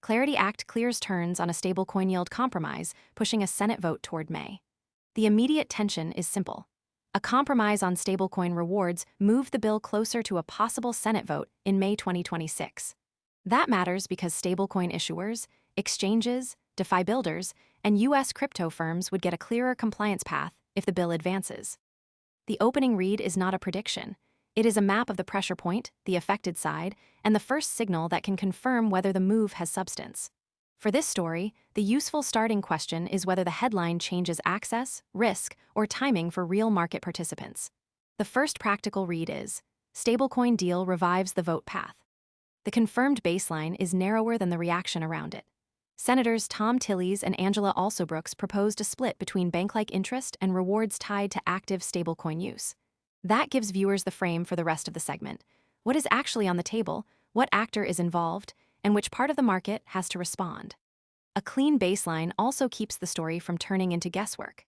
Clarity Act clears turns on a stablecoin yield compromise, pushing a Senate vote toward May. The immediate tension is simple. A compromise on stablecoin rewards moved the bill closer to a possible Senate vote in May 2026. That matters because stablecoin issuers, exchanges, DeFi builders, and U.S. crypto firms would get a clearer compliance path if the bill advances. The opening read is not a prediction. It is a map of the pressure point, the affected side, and the first signal that can confirm whether the move has substance. For this story, the useful starting question is whether the headline changes access, risk, or timing for real market participants. The first practical read is, stablecoin deal revives the vote path. The confirmed baseline is narrower than the reaction around it. Senators Thom Tillis and Alsobrooks proposed a split between bank-like interest and rewards tied to active stablecoin use. That gives viewers the frame for the rest of the segment. What is actually on the table, what actor is involved, and which part of the market has to respond. A clean baseline also keeps the story from turning into guesswork.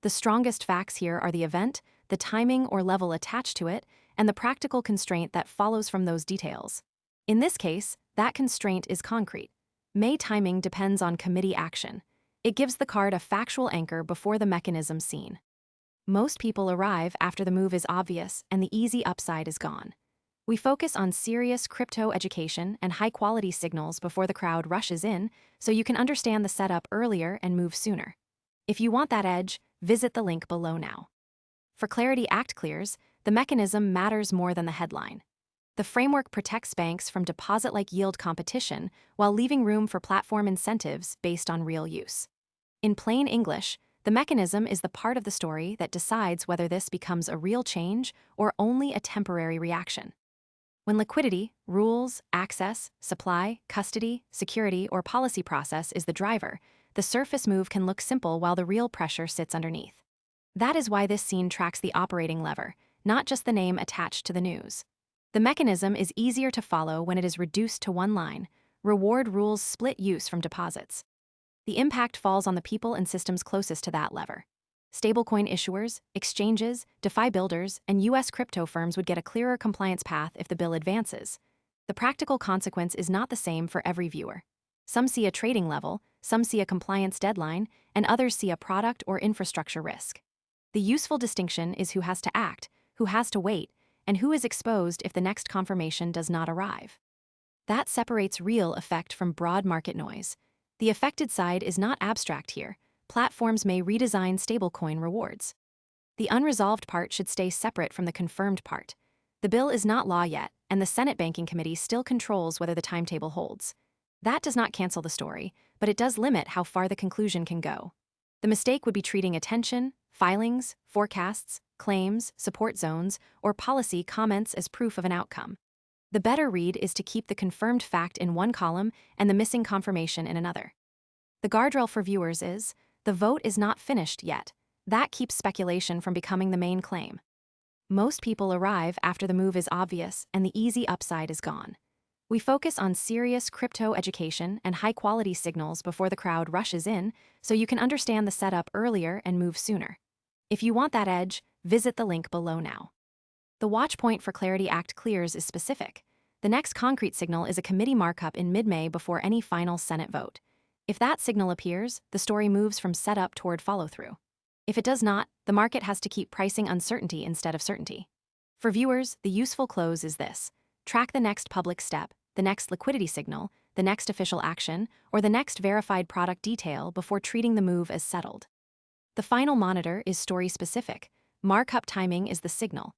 The strongest facts here are the event, the timing or level attached to it, and the practical constraint that follows from those details. In this case, that constraint is concrete. May timing depends on committee action. It gives the card a factual anchor before the mechanism seen. Most people arrive after the move is obvious and the easy upside is gone. We focus on serious crypto education and high-quality signals before the crowd rushes in, so you can understand the setup earlier and move sooner. If you want that edge, visit the link below now. For Clarity Act clears, the mechanism matters more than the headline. The framework protects banks from deposit-like yield competition while leaving room for platform incentives based on real use. In plain English, the mechanism is the part of the story that decides whether this becomes a real change or only a temporary reaction. When liquidity, rules, access, supply, custody, security, or policy process is the driver, the surface move can look simple while the real pressure sits underneath. That is why this scene tracks the operating lever, not just the name attached to the news. The mechanism is easier to follow when it is reduced to one line: reward rules split use from deposits. The impact falls on the people and systems closest to that lever. Stablecoin issuers, exchanges, DeFi builders, and U.S. crypto firms would get a clearer compliance path if the bill advances. The practical consequence is not the same for every viewer. Some see a trading level, some see a compliance deadline, and others see a product or infrastructure risk. The useful distinction is who has to act, who has to wait, and who is exposed if the next confirmation does not arrive. That separates real effect from broad market noise. The affected side is not abstract here. Platforms may redesign stablecoin rewards. The unresolved part should stay separate from the confirmed part. The bill is not law yet, and the Senate Banking Committee still controls whether the timetable holds. That does not cancel the story, but it does limit how far the conclusion can go. The mistake would be treating attention, filings, forecasts, claims, support zones, or policy comments as proof of an outcome. The better read is to keep the confirmed fact in one column and the missing confirmation in another. The guardrail for viewers is, the vote is not finished yet. That keeps speculation from becoming the main claim. Most people arrive after the move is obvious and the easy upside is gone. We focus on serious crypto education and high-quality signals before the crowd rushes in, so you can understand the setup earlier and move sooner. If you want that edge, visit the link below now. The watch point for Clarity Act clears is specific. The next concrete signal is a committee markup in mid-May before any final Senate vote. If that signal appears, the story moves from setup toward follow-through. If it does not, the market has to keep pricing uncertainty instead of certainty. For viewers, the useful close is this: track the next public step, the next liquidity signal, the next official action, or the next verified product detail before treating the move as settled. The final monitor is story-specific. Markup timing is the signal.